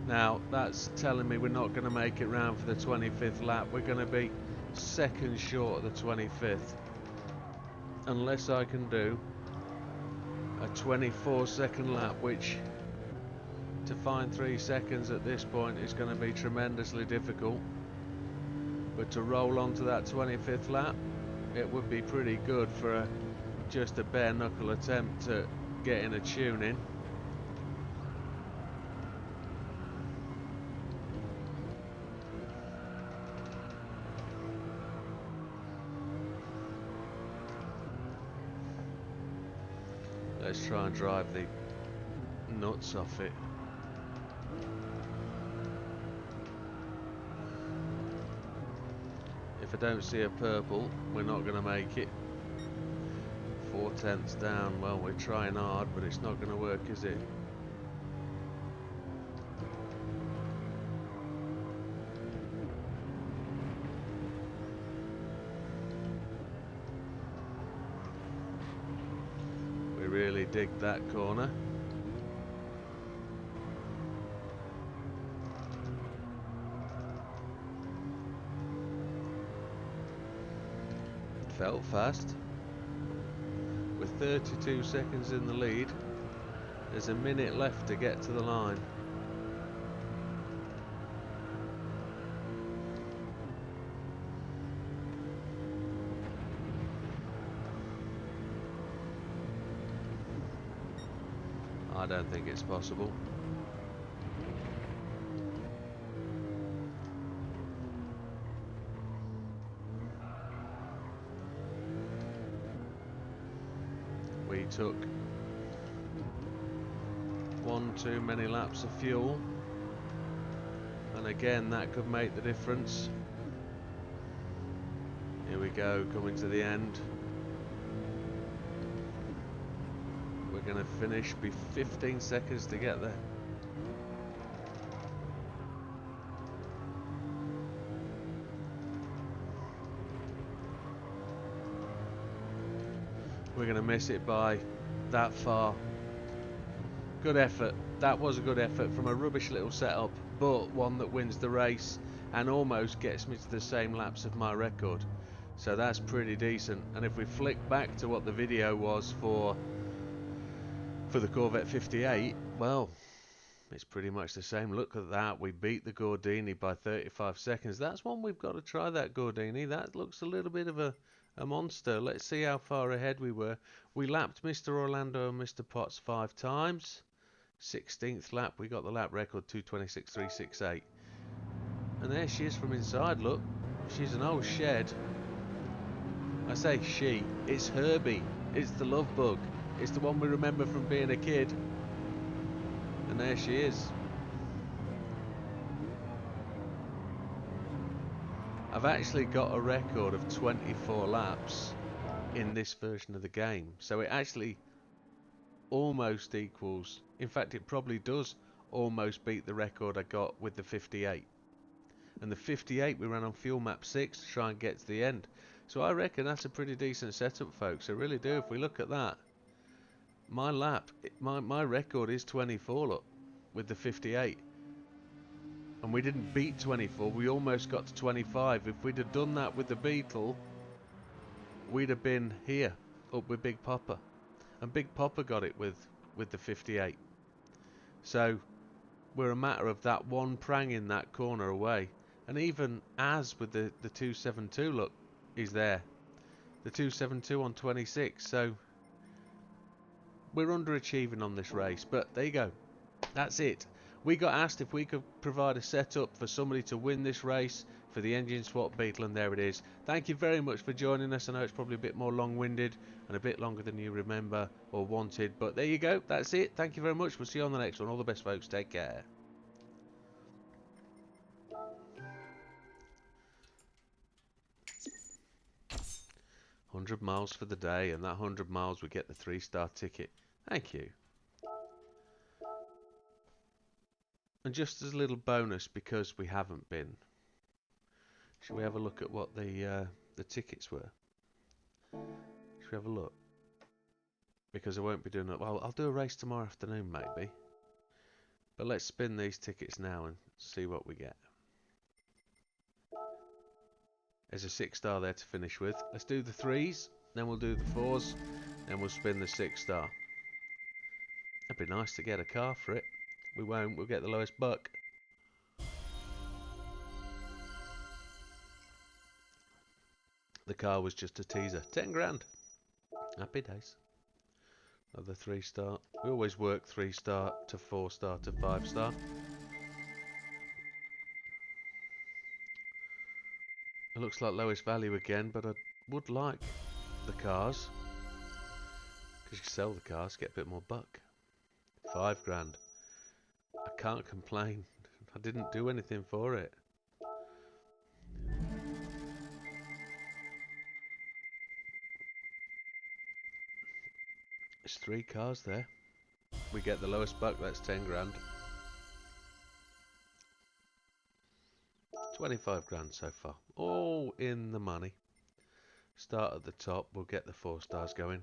Now, that's telling me we're not going to make it round for the 25th lap. We're going to be seconds short of the 25th. Unless I can do a 24-second lap, which to find 3 seconds at this point is going to be tremendously difficult. But to roll onto that 25th lap, it would be pretty good for just a bare knuckle attempt at getting a tune in. Let's try and drive the nuts off it. If I don't see a purple, we're not going to make it. 4 tenths down. Well, we're trying hard, but it's not going to work, is it? Really dig that corner. Felt fast. With 32 seconds in the lead, there's a minute left to get to the line. I don't think it's possible. We took one too many laps of fuel, and again that could make the difference. Here we go, coming to the end. We're going to finish, be 15 seconds to get there. We're going to miss it by that far. Good effort. That was a good effort from a rubbish little setup, but one that wins the race and almost gets me to the same laps of my record. So that's pretty decent. And if we flick back to what the video was for the Corvette 58, well, it's pretty much the same. Look at that. We beat the Gordini by 35 seconds. That's one we've got to try, that Gordini. That looks a little bit of a monster. Let's see how far ahead we were. We lapped Mr. Orlando and Mr. Potts 5 times. 16th lap, we got the lap record, 2:26.368. And there she is from inside, look. She's an old shed. I say she, it's Herbie. It's the love bug. It's the one we remember from being a kid. And there she is. I've actually got a record of 24 laps in this version of the game. So it actually almost equals, in fact it probably does almost beat the record I got with the 58. And the 58 we ran on fuel map 6 to try and get to the end. So I reckon that's a pretty decent setup, folks. I really do. If we look at that, my record is 24, look, with the 58. And we didn't beat 24, we almost got to 25. If we'd have done that with the Beetle, we'd have been here, up with Big Popper. And Big Popper got it with the 58. So we're a matter of that one prang in that corner away. And even as with the 272, look, he's there. The 272 on 26. So we're underachieving on this race. But there you go. That's it. We got asked if we could provide a setup for somebody to win this race for the engine swap Beetle, and there it is. Thank you very much for joining us. I know it's probably a bit more long-winded and a bit longer than you remember or wanted, but there you go. That's it. Thank you very much. We'll see you on the next one. All the best, folks. Take care. $100 for the day, and that 100 miles we get the 3-star ticket. Thank you. And just as a little bonus, because we haven't been, shall we have a look at what the tickets were? Shall we have a look? Because I won't be doing it. Well, I'll do a race tomorrow afternoon, maybe. But let's spin these tickets now and see what we get. There's a 6-star there to finish with. Let's do the 3s, then we'll do the 4s, then we'll spin the 6-star. That'd be nice to get a car for it. We won't, we'll get the lowest buck. The car was just a teaser. 10 grand. Happy days. Another 3-star. We always work 3-star to 4-star to 5-star. It looks like lowest value again, but I would like the cars. Because you can sell the cars, get a bit more buck. 5 grand. I can't complain. I didn't do anything for it. There's 3 cars there. We get the lowest buck, that's 10 grand. 25 grand so far. All in the money. Start at the top, we'll get the 4 stars going.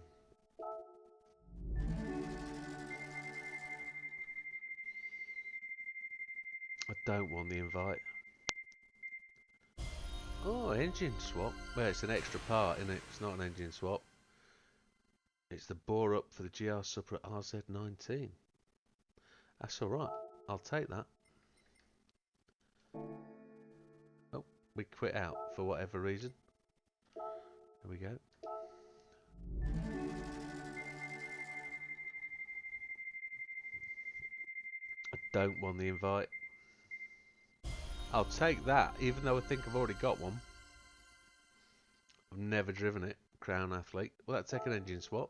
I don't want the invite. Oh, engine swap. Well, it's an extra part, isn't it? It's not an engine swap. It's the bore up for the GR Supra RZ19. That's alright. I'll take that. Oh, we quit out for whatever reason. There we go. I don't want the invite. I'll take that, even though I think I've already got one. I've never driven it. Crown Athlete. Will that take an engine swap?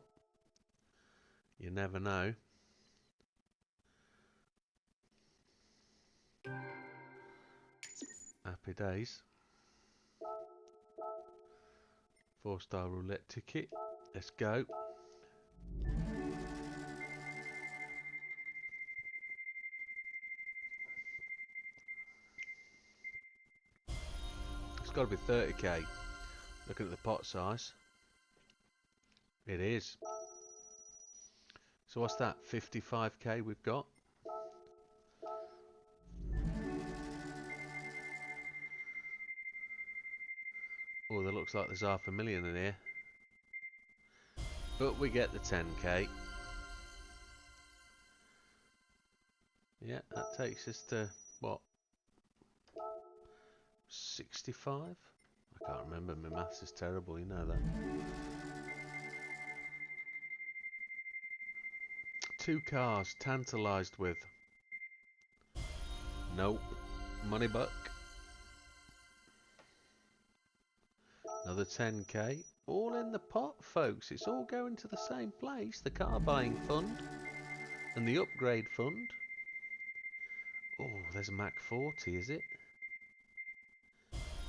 You never know. Happy days. 4-star roulette ticket. Let's go. It's got to be 30k. Looking at the pot size. It is. So what's that? 55k we've got. Oh, that looks like there's $500,000 in here. But we get the 10k. Yeah, that takes us to, what? 65? I can't remember, my maths is terrible, you know that. 2 cars, tantalised with. Nope. Money buck. Another 10k. All in the pot, folks. It's all going to the same place. The car buying fund. And the upgrade fund. Oh, there's a Mac 40, is it?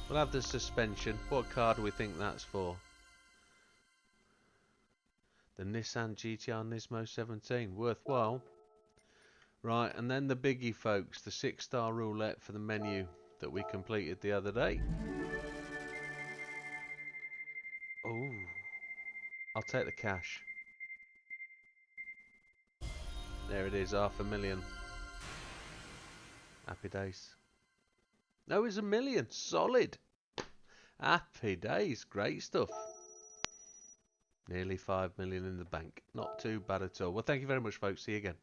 We'll have the suspension. What car do we think that's for? The Nissan GTR Nismo 17. Worthwhile. Right, and then the biggie, folks. The 6-star roulette for the menu that we completed the other day. Oh, I'll take the cash. There it is, $500,000. Happy days. No, it's $1 million. Solid. Happy days. Great stuff. Nearly $5 million in the bank. Not too bad at all. Well, thank you very much, folks. See you again.